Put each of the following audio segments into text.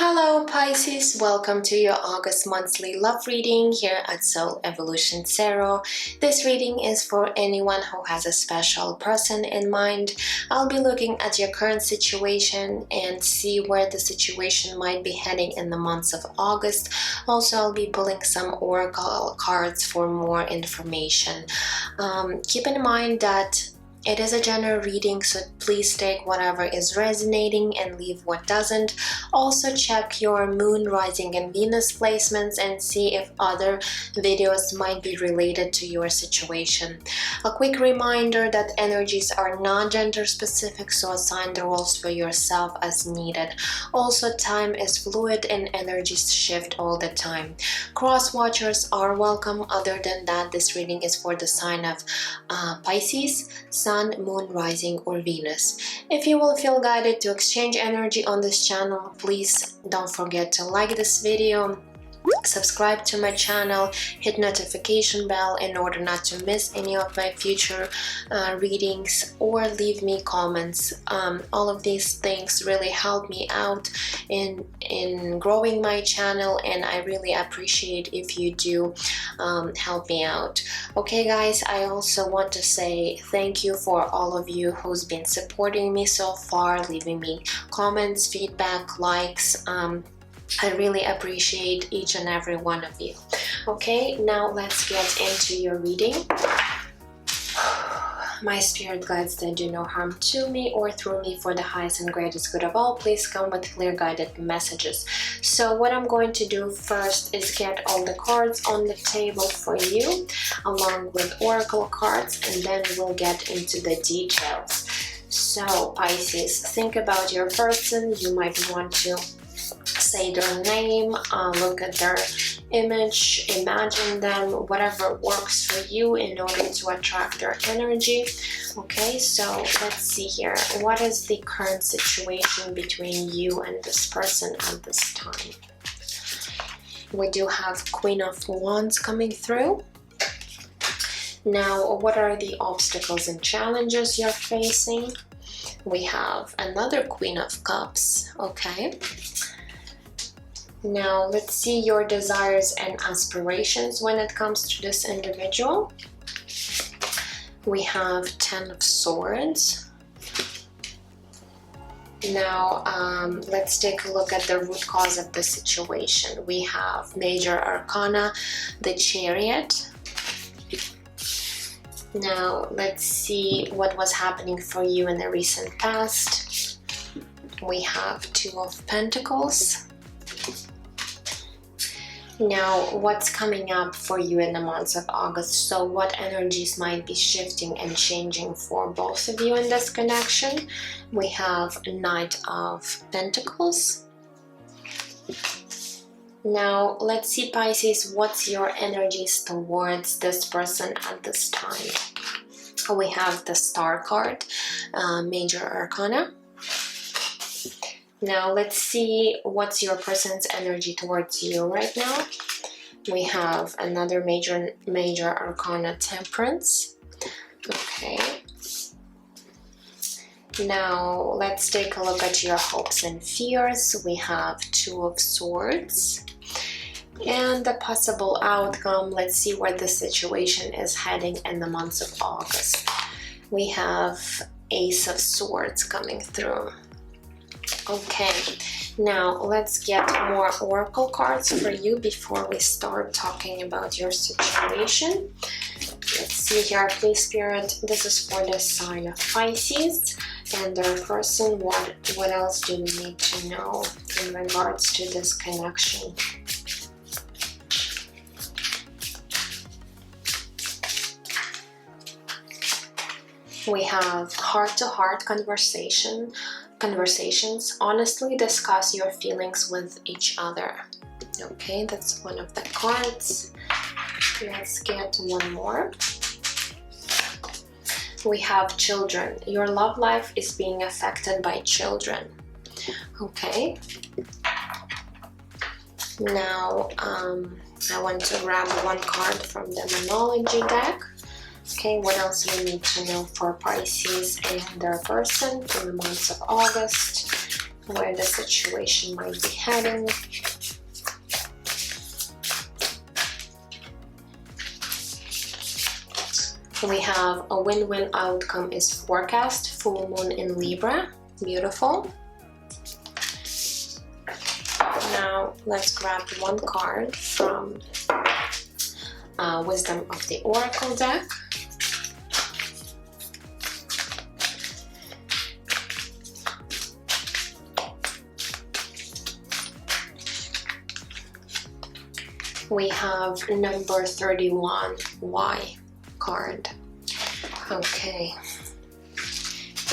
Hello Pisces, welcome to your August monthly love reading here at Soul Evolution Tarot. This reading is for anyone who has a special person in mind. I'll be looking at your current situation and see where the situation might be heading in the months of August. Also, I'll be pulling some oracle cards for more information. Keep in mind that it is a general reading, so please take whatever is resonating and leave what doesn't. Also check your moon, rising, and Venus placements and see if other videos might be related to your situation. A quick reminder that energies are not gender specific, so assign the roles for yourself as needed. Also, time is fluid and energies shift all the time. Cross watchers are welcome. Other than that, this reading is for the sign of Pisces, Sun, Moon, Rising, or Venus. If you will feel guided to exchange energy on this channel, please don't forget to like this video, subscribe to my channel, hit notification bell in order not to miss any of my future readings, or leave me comments. All of these things really help me out in growing my channel, and I really appreciate if you do help me out. Okay guys, I also want to say thank you for all of you who's been supporting me so far, leaving me comments, feedback, likes. I really appreciate each and every one of you. Okay, now let's get into your reading. My spirit guides that do no harm to me or through me for the highest and greatest good of all, please come with clear guided messages. So what I'm going to do first is get all the cards on the table for you, along with oracle cards, and then we'll get into the details. So Pisces, think about your person. You might want to say their name, look at their image, imagine them, whatever works for you in order to attract their energy. Okay, so let's see here. What is the current situation between you and this person at this time? We do have Queen of Wands coming through. Now, what are the obstacles and challenges you're facing? We have another Queen of Cups. Okay. Now let's see your desires and aspirations when it comes to this individual. We have 10 of Swords. Now let's take a look at the root cause of the situation. We have Major Arcana, the Chariot. Now let's see what was happening for you in the recent past. We have Two of Pentacles. Now, what's coming up for you in the months of August? So what energies might be shifting and changing for both of you in this connection? We have Knight of Pentacles. Now, let's see, Pisces, what's your energies towards this person at this time? We have the Star card, Major Arcana. Now let's see what's your person's energy towards you right now. We have another major arcana, Temperance. Okay. Now let's take a look at your hopes and fears. We have Two of Swords. And the possible outcome, let's see where the situation is heading in the months of August. We have Ace of Swords coming through. Okay, now let's get more oracle cards for you before we start talking about your situation. Let's see here, please Spirit, this is for the sign of Pisces and their person. What else do we need to know in regards to this connection? We have heart-to-heart conversations. Honestly discuss your feelings with each other. Okay, that's one of the cards. Let's get one more. We have children. Your love life is being affected by children. Okay. Now, I want to grab one card from the Monology deck. Okay, what else we need to know for Pisces and their person in the months of August? where the situation might be heading. We have a win-win outcome is forecast, full moon in Libra. Beautiful. Now let's grab one card from Wisdom of the Oracle deck. We have number 31, Y card. Okay.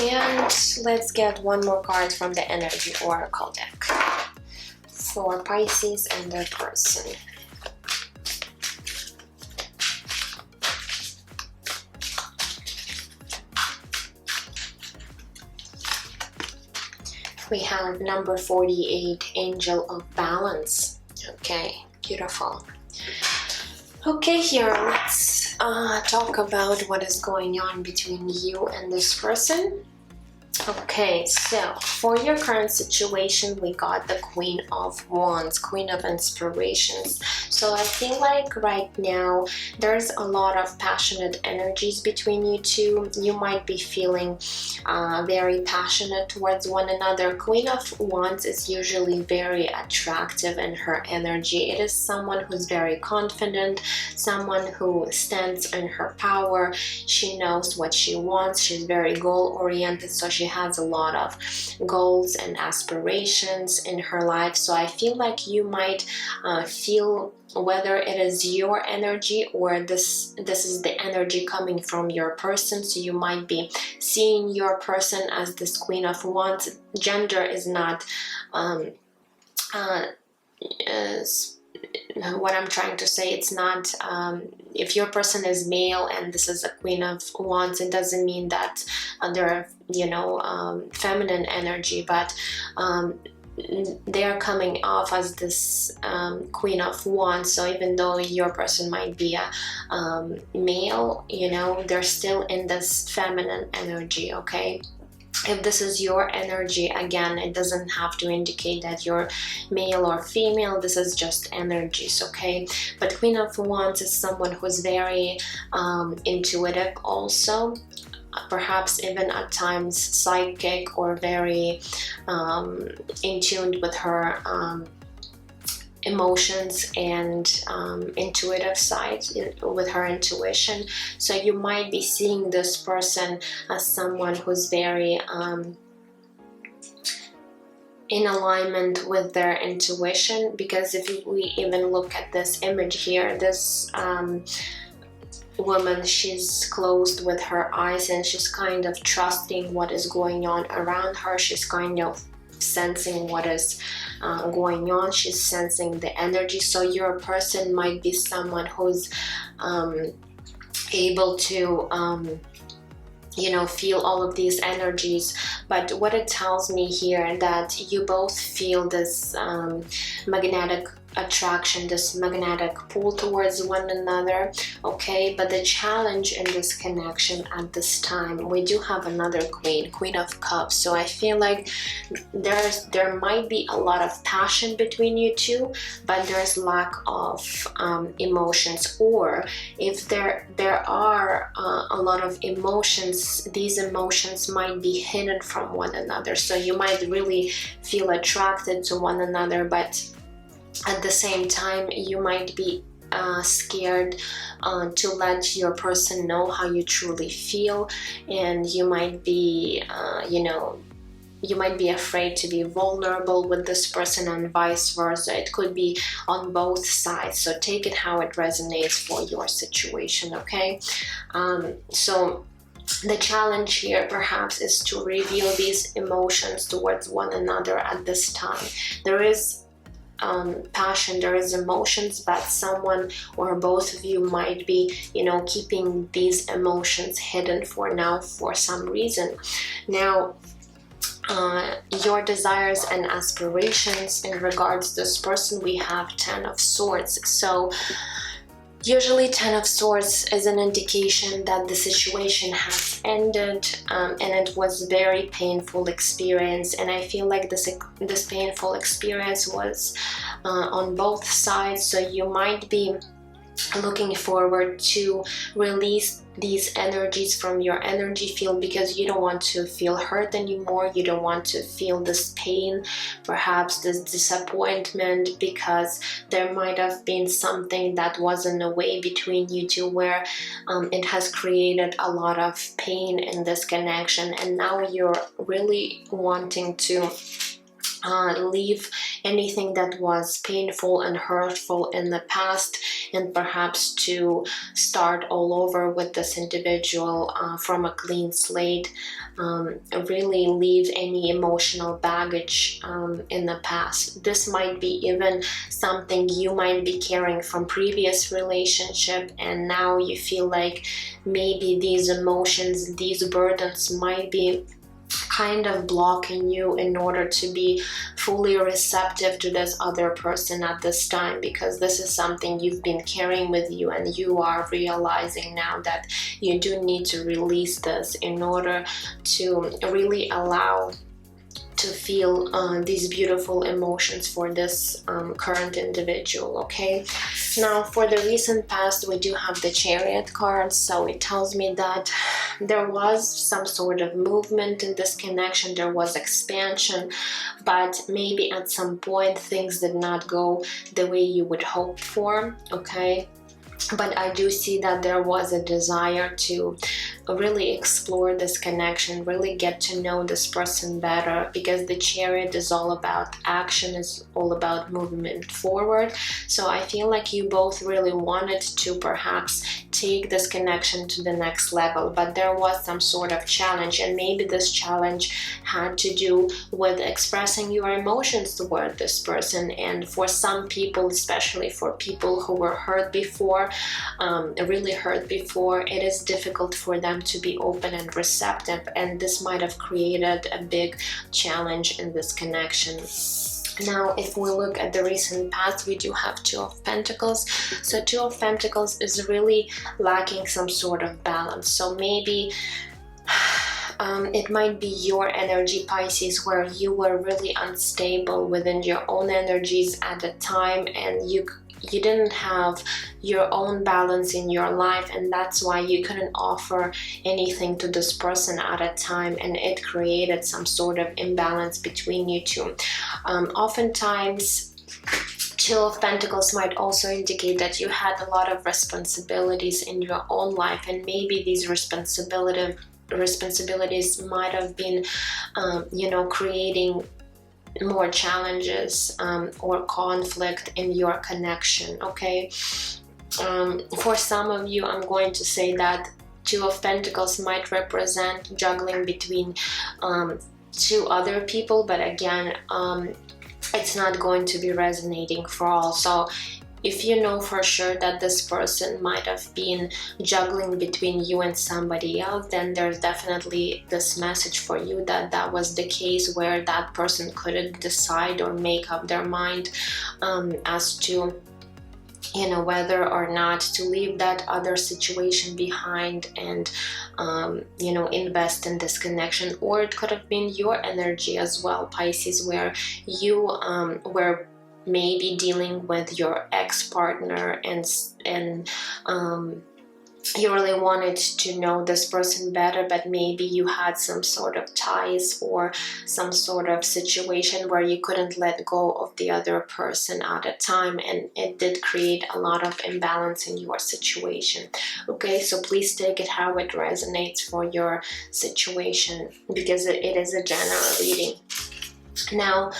And let's get one more card from the Energy Oracle deck for Pisces and their person. We have number 48, Angel of Balance. Okay, beautiful. Okay, here let's talk about what is going on between you and this person. Okay, so for your current situation, we got the Queen of Wands, Queen of Inspirations. So I feel like right now there's a lot of passionate energies between you two. You might be feeling very passionate towards one another. Queen of Wands is usually very attractive in her energy. It is someone who's very confident, someone who stands in her power. She knows what she wants. She's very goal-oriented, so she has a lot of goals and aspirations in her life. So I feel like you might feel, whether it is your energy or this is the energy coming from your person, so you might be seeing your person as this Queen of Wands. Gender is not what I'm trying to say. It's not if your person is male and this is a Queen of Wands, it doesn't mean that they're feminine energy, but they are coming off as this Queen of Wands. So even though your person might be a male, they're still in this feminine energy. Okay, if this is your energy, again, it doesn't have to indicate that you're male or female. This is just energies, okay? But Queen of Wands is someone who's very intuitive also, perhaps even at times psychic, or very in tune with her emotions and intuitive side, with her intuition. So you might be seeing this person as someone who's very in alignment with their intuition, because if we even look at this image here, this woman, she's closed with her eyes and she's kind of trusting what is going on around her. She's kind of sensing what is going on. She's sensing the energy. So your person might be someone who's able to feel all of these energies. But what it tells me here, that you both feel this magnetic attraction, this magnetic pull towards one another, okay? But the challenge in this connection at this time, we do have another Queen of Cups. So I feel like there might be a lot of passion between you two, but there's lack of emotions. Or if there are a lot of emotions, these emotions might be hidden from one another. So you might really feel attracted to one another, but at the same time you might be scared to let your person know how you truly feel, and you might be you might be afraid to be vulnerable with this person, and vice versa. It could be on both sides, so take it how it resonates for your situation, okay? So the challenge here perhaps is to reveal these emotions towards one another at this time. There is passion, there is emotions, but someone or both of you might be keeping these emotions hidden for now for some reason. Now your desires and aspirations in regards to this person, we have 10 of Swords. So Usually 10 of Swords is an indication that the situation has ended, and it was a very painful experience, and I feel like this painful experience was on both sides, so you might be looking forward to release these energies from your energy field because you don't want to feel hurt anymore, you don't want to feel this pain, perhaps this disappointment, because there might have been something that was in the way between you two where it has created a lot of pain in this connection, and now you're really wanting to leave anything that was painful and hurtful in the past, and perhaps to start all over with this individual from a clean slate, really leave any emotional baggage in the past. This might be even something you might be carrying from previous relationship, and now you feel like maybe these emotions, these burdens might be kind of blocking you in order to be fully receptive to this other person at this time, because this is something you've been carrying with you and you are realizing now that you do need to release this in order to really allow to feel these beautiful emotions for this current individual. Okay, now for the recent past we do have the Chariot card, so it tells me that there was some sort of movement in this connection, there was expansion, but maybe at some point things did not go the way you would hope for. Okay, but I do see that there was a desire to really explore this connection, really get to know this person better, because the Chariot is all about action, is all about movement forward. So I feel like you both really wanted to perhaps take this connection to the next level, but there was some sort of challenge, and maybe this challenge had to do with expressing your emotions toward this person. And for some people, especially for people who were hurt before, really hurt before, it is difficult for them to be open and receptive, and this might have created a big challenge in this connection. Now, if we look at the recent past, we do have Two of Pentacles. So Two of Pentacles is really lacking some sort of balance. So maybe it might be your energy, Pisces, where you were really unstable within your own energies at the time, and you didn't have your own balance in your life, and that's why you couldn't offer anything to this person at a time, and it created some sort of imbalance between you two. Oftentimes Two of Pentacles might also indicate that you had a lot of responsibilities in your own life, and maybe these responsibilities might have been creating more challenges or conflict in your connection. Okay, for some of you, I'm going to say that Two of Pentacles might represent juggling between two other people, but again, it's not going to be resonating for all. So if you know for sure that this person might have been juggling between you and somebody else, then there's definitely this message for you that that was the case, where that person couldn't decide or make up their mind as to whether or not to leave that other situation behind and invest in this connection. Or it could have been your energy as well, Pisces, where you were maybe dealing with your ex-partner and you really wanted to know this person better, but maybe you had some sort of ties or some sort of situation where you couldn't let go of the other person at a time, and it did create a lot of imbalance in your situation. Okay, so please take it how it resonates for your situation, because it is a general reading. Now,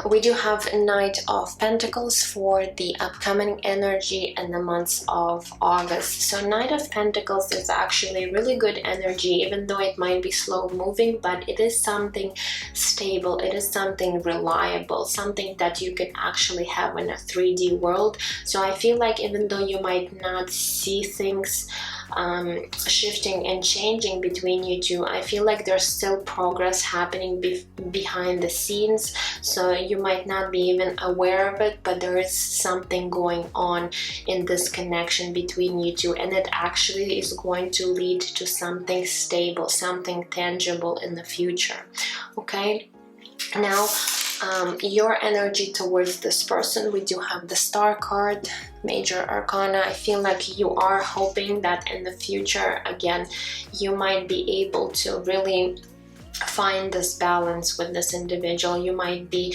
we do have Knight of Pentacles for the upcoming energy in the months of August. So Knight of Pentacles is actually really good energy, even though it might be slow moving, but it is something stable, it is something reliable, something that you can actually have in a 3D world. So I feel like even though you might not see things shifting and changing between you two. I feel like there's still progress happening behind the scenes, so you might not be even aware of it, but there is something going on in this connection between you two, and it actually is going to lead to something stable, something tangible in the future. Okay, now your energy towards this person, we do have the Star card, Major Arcana. I feel like you are hoping that in the future, again, you might be able to really find this balance with this individual. You might be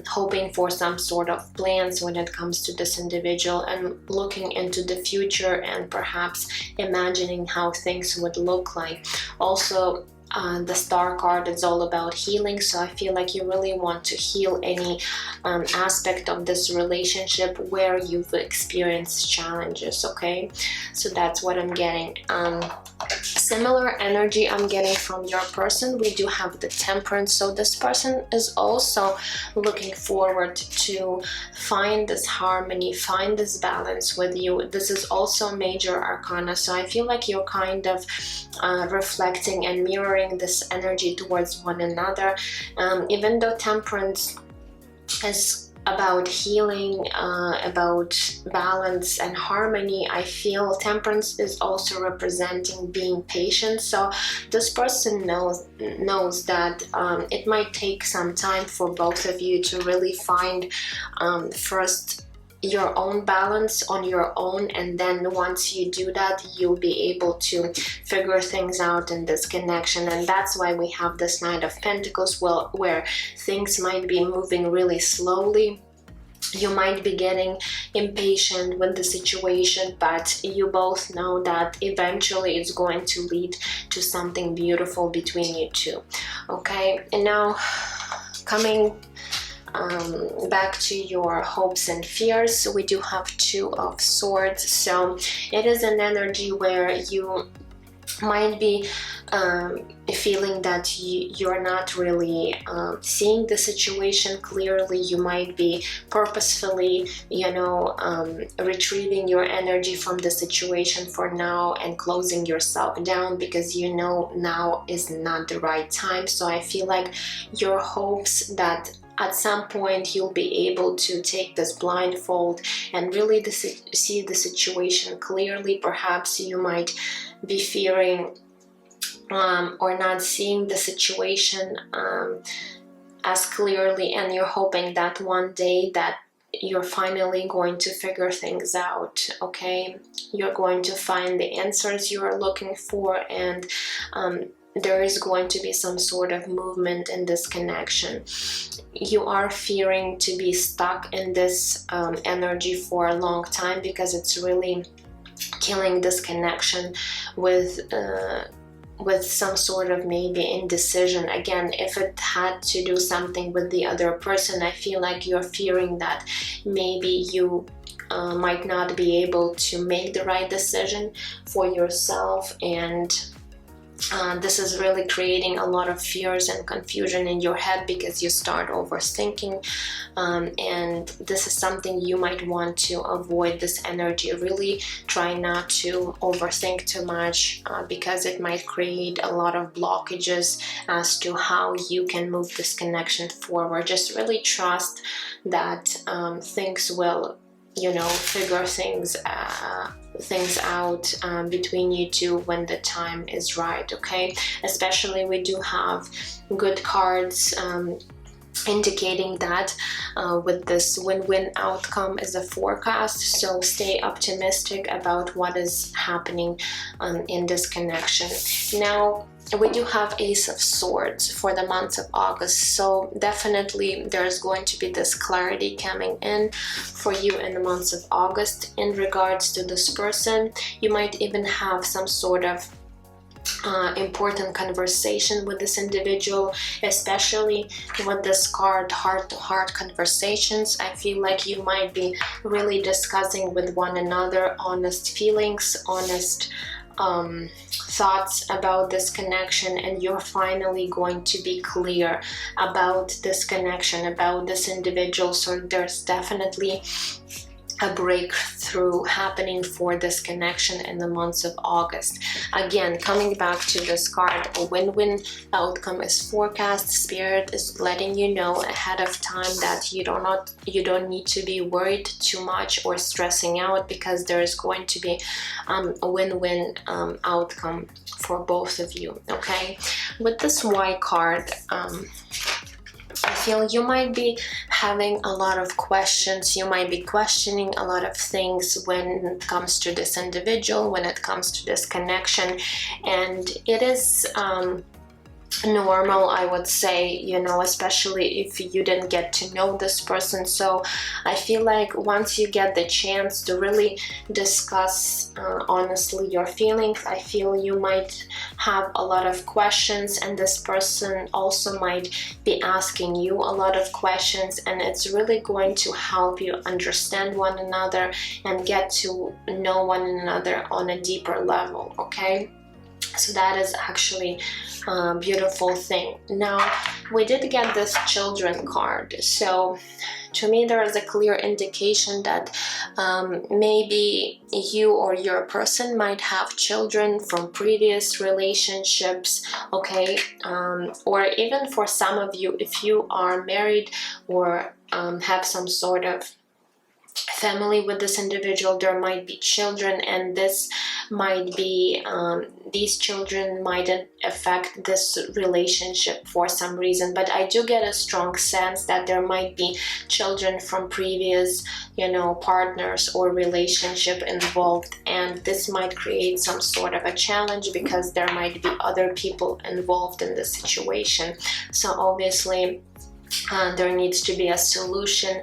hoping for some sort of plans when it comes to this individual, and looking into the future and perhaps imagining how things would look like. Also, the Star card is all about healing, so I feel like you really want to heal any aspect of this relationship where you've experienced challenges. Okay, so that's what I'm getting. Similar energy I'm getting from your person. We do have the Temperance, so this person is also looking forward to find this harmony, find this balance with you. This is also Major Arcana, so I feel like you're kind of reflecting and mirroring this energy towards one another. Even though Temperance is about healing, about balance and harmony, I feel Temperance is also representing being patient. So this person knows that it might take some time for both of you to really find first your own balance on your own, and then once you do that, you'll be able to figure things out in this connection. And that's why we have this Knight of Pentacles, well, where things might be moving really slowly. You might be getting impatient with the situation, but you both know that eventually it's going to lead to something beautiful between you two. Okay, and now coming back to your hopes and fears, we do have Two of Swords. So it is an energy where you might be feeling that you're not really seeing the situation clearly. You might be purposefully, retrieving your energy from the situation for now and closing yourself down because you know now is not the right time. So I feel like your hopes that at some point you'll be able to take this blindfold and really see the situation clearly. Perhaps you might be fearing or not seeing the situation as clearly, and you're hoping that one day that you're finally going to figure things out. Okay, you're going to find the answers you are looking for, and there is going to be some sort of movement in this connection. You are fearing to be stuck in this energy for a long time because it's really killing this connection with some sort of maybe indecision. Again, if it had to do something with the other person, I feel like you're fearing that maybe you might not be able to make the right decision for yourself, and this is really creating a lot of fears and confusion in your head because you start overthinking, and this is something you might want to avoid. This energy, really try not to overthink too much because it might create a lot of blockages as to how you can move this connection forward. Just really trust that things will figure things out between you two when the time is right. Okay, especially we do have good cards indicating that with this win-win outcome is a forecast. So stay optimistic about what is happening in this connection. Now we do have Ace of Swords for the month of August, so definitely there's going to be this clarity coming in for you in the month of August in regards to this person. You might even have some sort of important conversation with this individual, especially with this card, heart-to-heart conversations. I feel like you might be really discussing with one another honest feelings, honest thoughts about this connection, and you're finally going to be clear about this connection, about this individual. So there's definitely a breakthrough happening for this connection in the months of August. Again, coming back to this card, a win-win outcome is forecast. Spirit is letting you know ahead of time that you don't need to be worried too much or stressing out, because there is going to be a win-win outcome for both of you. Okay, with this white card, I feel you might be having a lot of questions. You might be questioning a lot of things when it comes to this individual, when it comes to this connection. And it is normal, I would say, you know, especially if you didn't get to know this person. So I feel like once you get the chance to really discuss honestly your feelings, I feel you might have a lot of questions, and this person also might be asking you a lot of questions, and it's really going to help you understand one another and get to know one another on a deeper level. Okay, so that is actually a beautiful thing. Now, we did get this children card, so to me there is a clear indication that maybe you or your person might have children from previous relationships. Okay, or even for some of you, if you are married or have some sort of family with this individual, there might be children, and this might be these children might affect this relationship for some reason. But I do get a strong sense that there might be children from previous, you know, partners or relationship involved, and this might create some sort of a challenge because there might be other people involved in the situation. So obviously there needs to be a solution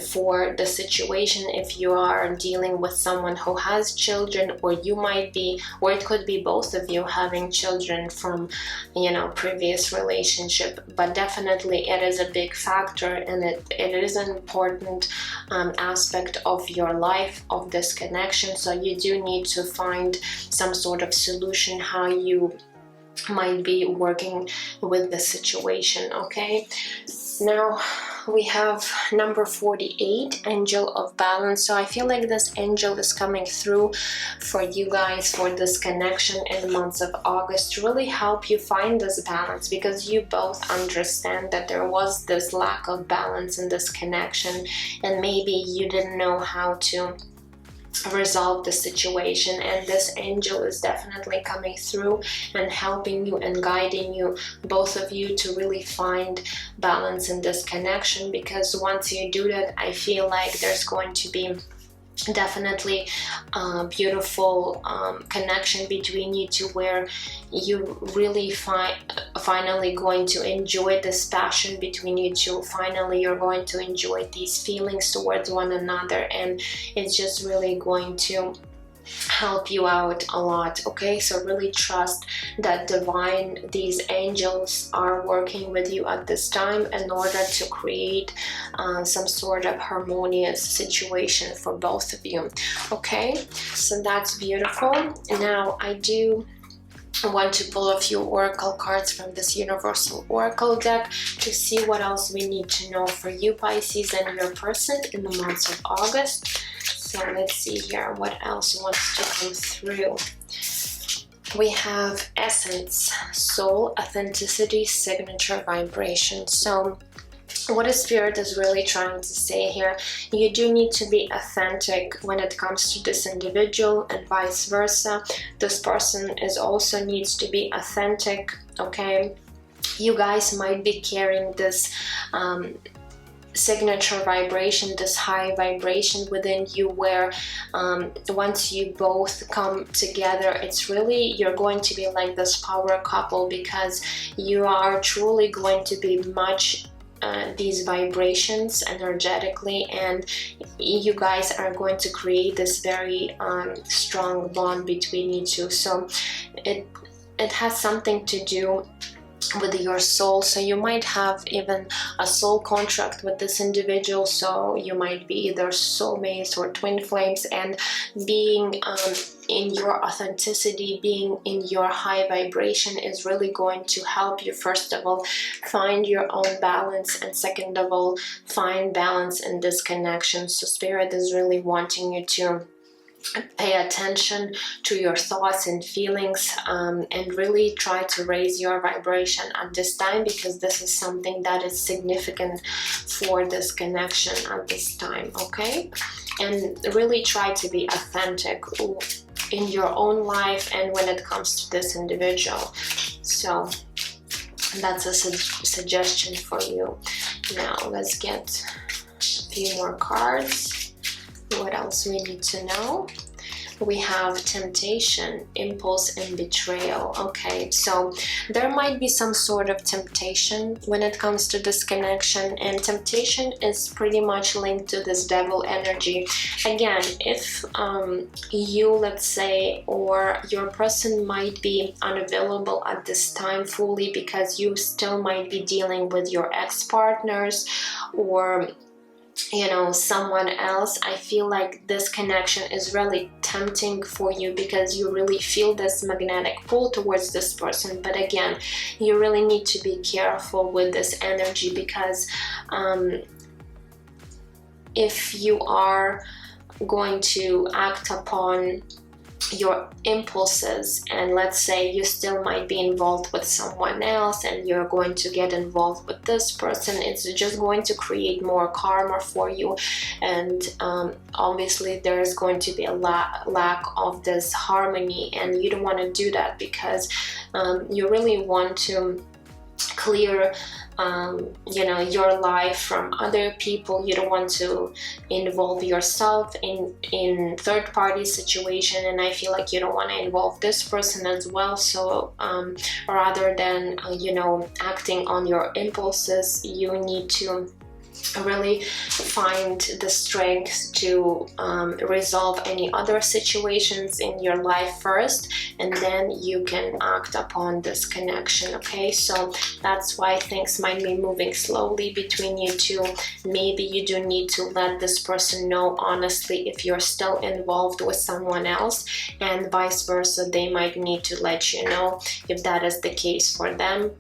for the situation if you are dealing with someone who has children, or you might be, or it could be both of you having children from, you know, previous relationship. But definitely it is a big factor, and it is an important aspect of your life, of this connection. So you do need to find some sort of solution how you might be working with the situation. Okay, now we have number 48, Angel of Balance. So I feel like this angel is coming through for you guys for this connection in the months of August to really help you find this balance, because you both understand that there was this lack of balance in this connection, and maybe you didn't know how to resolve the situation, and this angel is definitely coming through and helping you and guiding you, both of you, to really find balance in this connection. Because once you do that, I feel like there's going to be definitely a beautiful connection between you two, where you really finally going to enjoy this passion between you two. Finally you're going to enjoy these feelings towards one another, and it's just really going to help you out a lot. Okay, so really trust that these angels are working with you at this time in order to create some sort of harmonious situation for both of you. Okay, so that's beautiful. Now I do want to pull a few oracle cards from this universal oracle deck to see what else we need to know for you, Pisces, and your person in the months of August. So let's see here what else wants to come through. We have essence, soul, authenticity, signature, vibration. So what a spirit is really trying to say here, you do need to be authentic when it comes to this individual, and vice versa. This person is also needs to be authentic. Okay, you guys might be carrying this signature vibration, this high vibration within you, where once you both come together, it's really, you're going to be like this power couple, because you are truly going to be much these vibrations energetically, and you guys are going to create this very strong bond between you two. So it has something to do with your soul. So you might have even a soul contract with this individual, so you might be either soulmates or twin flames, and being in your authenticity, being in your high vibration is really going to help you, first of all, find your own balance, and second of all, find balance in this connection. So Spirit is really wanting you to pay attention to your thoughts and feelings, and really try to raise your vibration at this time, because this is something that is significant for this connection at this time, okay? And really try to be authentic in your own life and when it comes to this individual. So that's a suggestion for you. Now let's get a few more cards. What else we need to know? We have temptation, impulse, and betrayal. Okay, so there might be some sort of temptation when it comes to this connection, and temptation is pretty much linked to this devil energy. Again, if you, let's say, or your person might be unavailable at this time fully because you still might be dealing with your ex-partners or someone else, I feel like this connection is really tempting for you because you really feel this magnetic pull towards this person. But again, you really need to be careful with this energy, because if you are going to act upon your impulses, and let's say you still might be involved with someone else and you're going to get involved with this person, it's just going to create more karma for you, and obviously there is going to be a lack of this harmony, and you don't want to do that, because you really want to clear your life from other people. You don't want to involve yourself in third-party situation, and I feel like you don't want to involve this person as well. So rather than acting on your impulses, you need to really find the strength to resolve any other situations in your life first, and then you can act upon this connection. Okay, so that's why things might be moving slowly between you two. Maybe you do need to let this person know honestly if you're still involved with someone else, and vice versa, they might need to let you know if that is the case for them,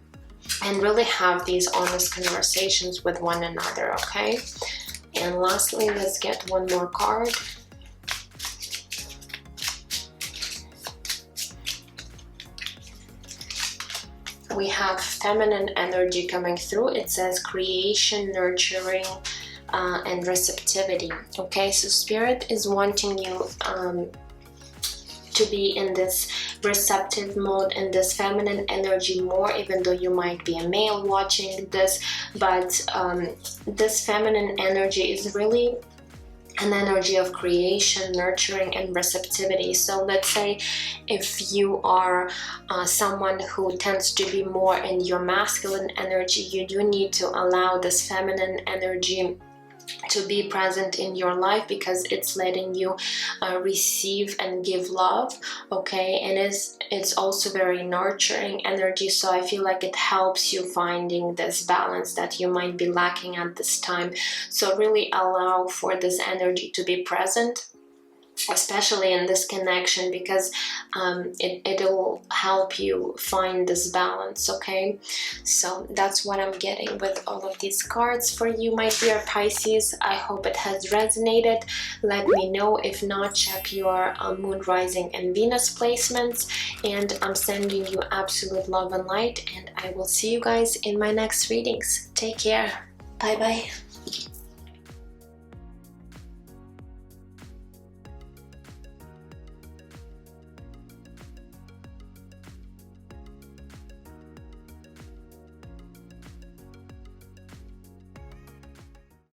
and really have these honest conversations with one another, okay? And lastly, let's get one more card. We have feminine energy coming through. It says creation, nurturing, and receptivity. Okay, so Spirit is wanting you to be in this receptive mode, in this feminine energy more, even though you might be a male watching this, but this feminine energy is really an energy of creation, nurturing, and receptivity. So let's say if you are someone who tends to be more in your masculine energy, you do need to allow this feminine energy to be present in your life, because it's letting you receive and give love, okay? And it's also very nurturing energy, so I feel like it helps you finding this balance that you might be lacking at this time. So really allow for this energy to be present, especially in this connection, because it'll help you find this balance, okay? So that's what I'm getting with all of these cards for you, my dear Pisces. I hope it has resonated. Let me know. If not, check your moon, rising, and Venus placements, and I'm sending you absolute love and light, and I will see you guys in my next readings. Take care. Bye bye.